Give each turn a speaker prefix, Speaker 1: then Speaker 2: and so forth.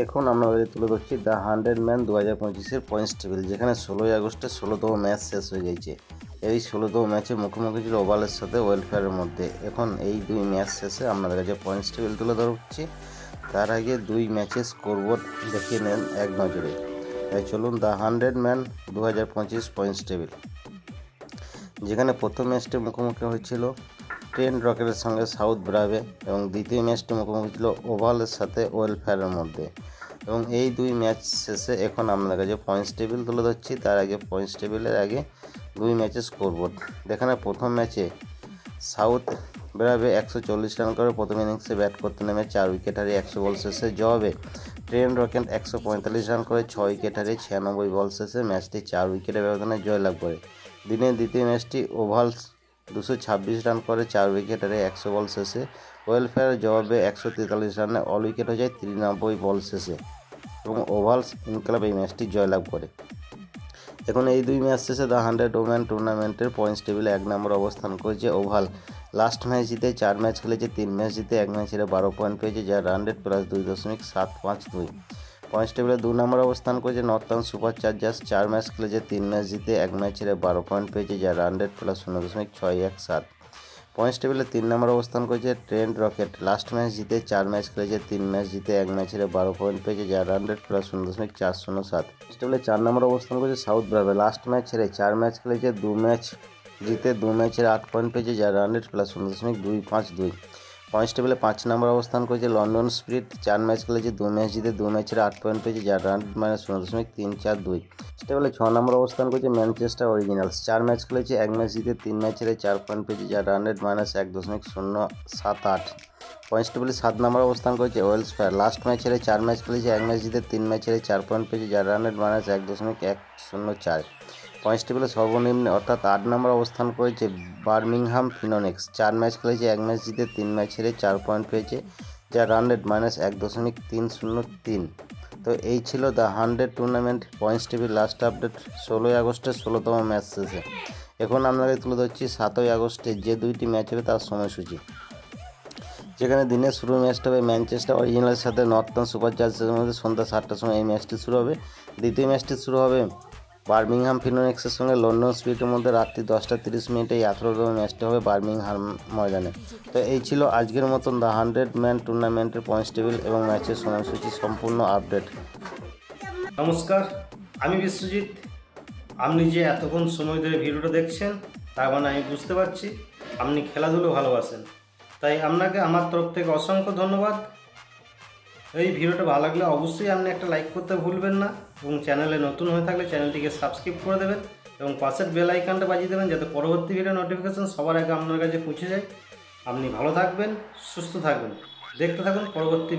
Speaker 1: এখন আমরা তুলে ধরছি দ্য 100 ম্যান 2025-এর পয়েন্টস টেবিল, যেখানে 16ই আগস্টে 16তম ম্যাচ শেষ হয়ে গেছে। এই 16তম ম্যাচে মুখোমুখি ছিল ওভালের সাথে ওয়েলফেয়ারের মধ্যে। এখন এই দুই ম্যাচ শেষে আপনাদের কাছে পয়েন্টস টেবিল তুলে ধরছি। তার আগে দুই ম্যাচের স্কোরবোর্ড দেখিয়ে নেন এক নজরে। তাই চলুন দ্য 100 ম্যান 2025 পয়েন্টস টেবিল, যেখানে প্রথম ম্যাচটি মুখোমুখি হয়েছিল ট্রেন্ট রকেটের সঙ্গে সাউথ ব্রাভে এবং দ্বিতীয় ম্যাচটি মুখোমুখি ছিল ওভালের সাথে ওয়েলফেয়ারের মধ্যে। এবং এই দুই ম্যাচ শেষে এখন আপনাদের কাছে পয়েন্টস টেবিল তুলে ধরছি। তার আগে পয়েন্টস টেবিলের আগে দুই ম্যাচের স্কোরবোর্ড। যেখানে প্রথম ম্যাচে সাউথ ব্রাভে 140 রান করে প্রথম ইনিংসে ব্যাট করতে নেমে 4 উইকেট হারিয়ে 100 বল শেষে জবাবে ট্রেন্ট রকেট 145 রান করে 6 উইকেট হারিয়ে 96 বল শেষে ম্যাচটি 4 উইকেটের ব্যবধানে জয়লাভ করে। দিনের দ্বিতীয় ম্যাচটি ওভালস 226 রান করে 4 উইকেট হারিয়ে 100 বল শেষে ওয়েলফেয়ারের জবাবে 143 রানে অল উইকেট হয়ে যায় 93 বল শেষে এবং ওভালস ইনকলাব এই ম্যাচটি জয়লাভ করে। এখন এই দুই ম্যাচ শেষে দ্য 100 ওম্যান টুর্নামেন্টের পয়েন্টস টেবিলে 1 নম্বর অবস্থান করেছে ওভাল। লাস্ট ম্যাচ জিতে 4 ম্যাচ খেলেছে, 3 ম্যাচ জিতে 1 ম্যাচ হেরে 12 পয়েন্ট পেয়েছে, যার রান রেট প্লাস 2.752। পয়েন্টস টেবিলে 2 নম্বর অবস্থান করেছে নর্থার্ন সুপার চার্জার্স। 4 ম্যাচ খেলেছে, 3 ম্যাচ জিতে 1 ম্যাচ হেরে 12 পয়েন্ট পেয়েছে, যার রান রেট প্লাস 0.617। পয়েন্টস টেবিলে 3 নম্বর অবস্থান করেছে ট্রেন্ট রকেট। লাস্ট ম্যাচ জিতে 4 ম্যাচ খেলেছে, 3 ম্যাচ জিতে 1 ম্যাচ হেরে 12 পয়েন্ট পেয়েছে, যার রান রেট প্লাস 0.407। পয়েন্টস টেবিলে 4 নম্বর অবস্থান করেছে সাউথ ব্রাভে। লাস্ট ম্যাচ হেরে 4 ম্যাচ খেলেছে, 2 ম্যাচ জিতে 2 ম্যাচ হেরে 8 পয়েন্ট পেয়েছে, যার রান রেট প্লাস 0.252। পয়েন্টস টেবিলে 5 নম্বর অবস্থান করেছে লন্ডন স্পিরিট। 4 ম্যাচ খেলেছে, 2 ম্যাচ জিতে 2 ম্যাচ হেরে 8 পয়েন্ট পেয়েছে, যার রান মাইনাস 0.342। টেবিলে 6 নম্বর অবস্থান করেছে ম্যানচেস্টার অরিজিনালস। 4 ম্যাচ খেলেছে, 1 ম্যাচ জিতে 3 ম্যাচ হেরে 4 পয়েন্ট পেয়েছে, যার রান রেট মাইনাস 1.078। পয়েন্টস টেবিলে 7 নম্বর অবস্থান করেছে ওয়েলফেয়ার। লাস্ট ম্যাচ হেরে 4 ম্যাচ খেলেছে, 1 ম্যাচ জিতে 3 ম্যাচ হেরে 4 পয়েন্ট পেয়েছে, যার রান রেট মাইনাস 1.104। পয়েন্টস টেবিলে সর্বনিম্ন অর্থাৎ 8 নম্বর অবস্থান করেছে বার্মিংহাম ফিনোনিক্স। 4 ম্যাচ খেলেছে, 1 ম্যাচ জিতে 3 ম্যাচ হেরে 4 পয়েন্ট পেয়েছে, যার রান রেট মাইনাস 1.303। তো এই ছিল the 100 tournament points table last update 16ই আগস্টের 16তম ম্যাচ শেষে। এখন আপনাকে তুলে ধরছি 7ই আগস্টে যে দুইটি ম্যাচ হবে তার সময়সূচি। যেখানে দিনের শুরু ম্যাচটা হবে ম্যানচেস্টার অরিজিনালের সাথে নর্থার্ন সুপার চার্জার্সের মধ্যে সন্ধ্যা 7টার সময় এই ম্যাচটি শুরু হবে। দ্বিতীয় ম্যাচটি শুরু হবে বার্মিংহাম ফিনোনিক্সের সঙ্গে লন্ডন স্পিরিটের মধ্যে রাত্রি 10:30 এই 18তম ম্যাচটা হবে বার্মিংহাম ময়দানে। তো এই ছিল আজকের মতন দ্য 100 ম্যান টুর্নামেন্টের পয়েন্টস টেবিল এবং ম্যাচের সময়সূচি সম্পূর্ণ আপডেট।
Speaker 2: নমস্কার, আমি বিশ্বজিৎ। আপনি যে এতক্ষণ সময় ধরে ভিডিওটা দেখছেন তার মানে আমি বুঝতে পারছি আপনি খেলাধুলো ভালোবাসেন, তাই আপনাকে আমার তরফ থেকে অসংখ্য ধন্যবাদ। এই ভিডিওটা ভালো লাগলে অবশ্যই আপনি একটা লাইক করতে ভুলবেন না এবং চ্যানেলে নতুন হয়ে থাকলে চ্যানেলটিকে সাবস্ক্রাইব করে দেবেন এবং পাশের বেল আইকনটা বাজিয়ে দেবেন যাতে পরবর্তী ভিডিও নোটিফিকেশন সবার আগে আপনার কাছে পৌঁছে যায়। আপনি ভালো থাকবেন, সুস্থ থাকবেন, দেখতে থাকুন পরবর্তী